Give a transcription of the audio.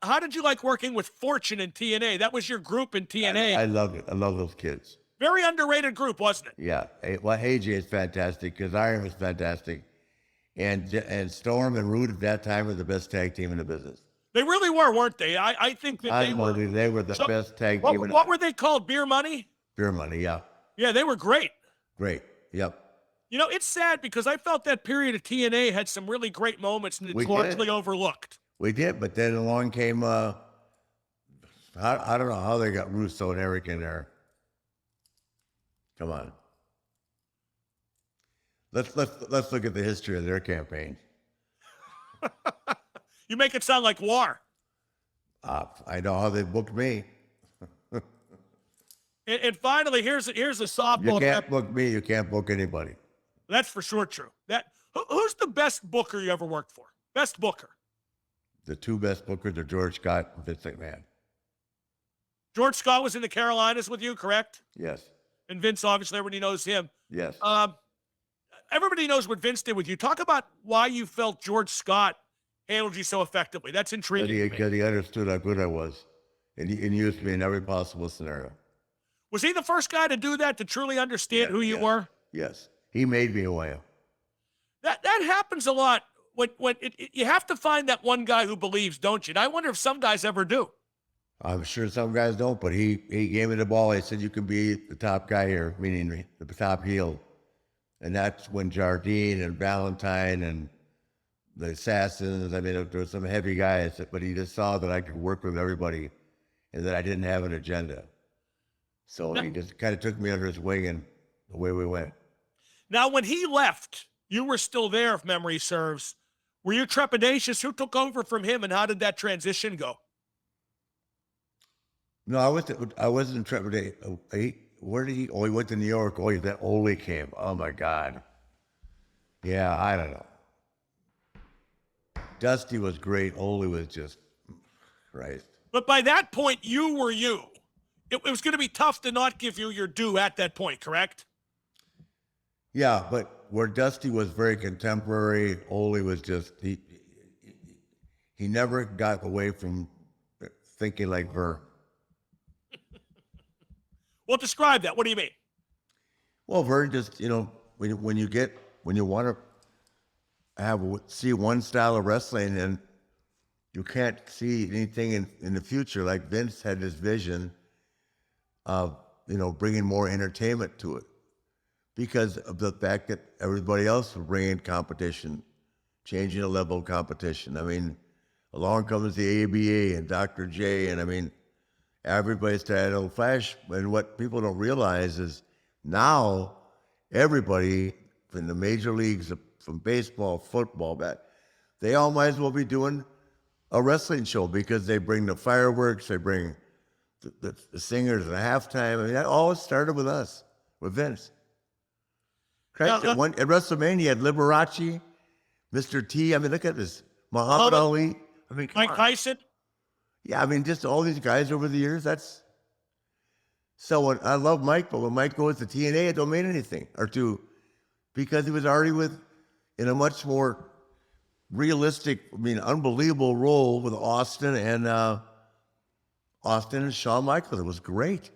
how did you like working with Fortune in TNA? That was your group in TNA. I loved it. I love those kids. Very underrated group, wasn't it? Yeah. Well, AJ is fantastic because Iron was fantastic. And Storm and Root at that time were the best tag team in the business. They really were, weren't they? I think that they were. They were the best tag team. What were they called? Beer Money? Beer Money, yeah. Yeah, they were great. Great. Yep. You know, it's sad because I felt that period of TNA had some really great moments and it's largely overlooked. We did, but then along came, I don't know how they got Russo and Eric in there. Come on. Let's look at the history of their campaign. You make it sound like war. I know how they booked me. And finally, here's a softball. You can't book me. You can't book anybody. That's for sure true. Who's the best booker you ever worked for? Best booker. The two best bookers are George Scott and Vince McMahon. George Scott was in the Carolinas with you, correct? Yes. And Vince, obviously, everybody knows him. Yes. Everybody knows what Vince did with you. Talk about why you felt George Scott handled you so effectively. That's intriguing. Because he understood how good I was, and he used me in every possible scenario. Was he the first guy to do that, to truly understand who you were? Yes. He made me who I am. That happens a lot. When you have to find that one guy who believes, don't you? And I wonder if some guys ever do. I'm sure some guys don't, but he gave me the ball. He said, you can be the top guy here, meaning the top heel. And that's when Jardine and Valentine and the Assassins, I mean, there were some heavy guys, but he just saw that I could work with everybody and that I didn't have an agenda. So he just kind of took me under his wing and away we went. Now, when he left, you were still there, if memory serves. Were you trepidatious? Who took over from him, and how did that transition go? No, I wasn't trepidatious. Where did he? Oh, he went to New York. Oh, that Ole came. Oh my God. Yeah, I don't know. Dusty was great. Ole was just Christ. But by that point, you were you. It was going to be tough to not give you your due at that point, correct? Yeah, but where Dusty was very contemporary, Ole was just he never got away from thinking like her. Well, describe that. What do you mean? Well, Vern just, when you want to see one style of wrestling and you can't see anything in the future, like Vince had this vision of, bringing more entertainment to it because of the fact that everybody else was bringing competition, changing the level of competition. I mean, along comes the ABA and Dr. J, and I mean, everybody's trying to flash, and what people don't realize is now everybody from the major leagues, from baseball, football, they all might as well be doing a wrestling show because they bring the fireworks, they bring the singers at halftime. I mean, that all started with us, with Vince. At WrestleMania, you had Liberace, Mr. T. I mean, look at this. Muhammad Ali. I mean, Mike Tyson. Yeah, I mean, just all these guys over the years, so I love Mike, but when Mike goes to TNA, it don't mean anything, because he was already in a much more realistic, unbelievable role with Austin and Shawn Michaels. It was great.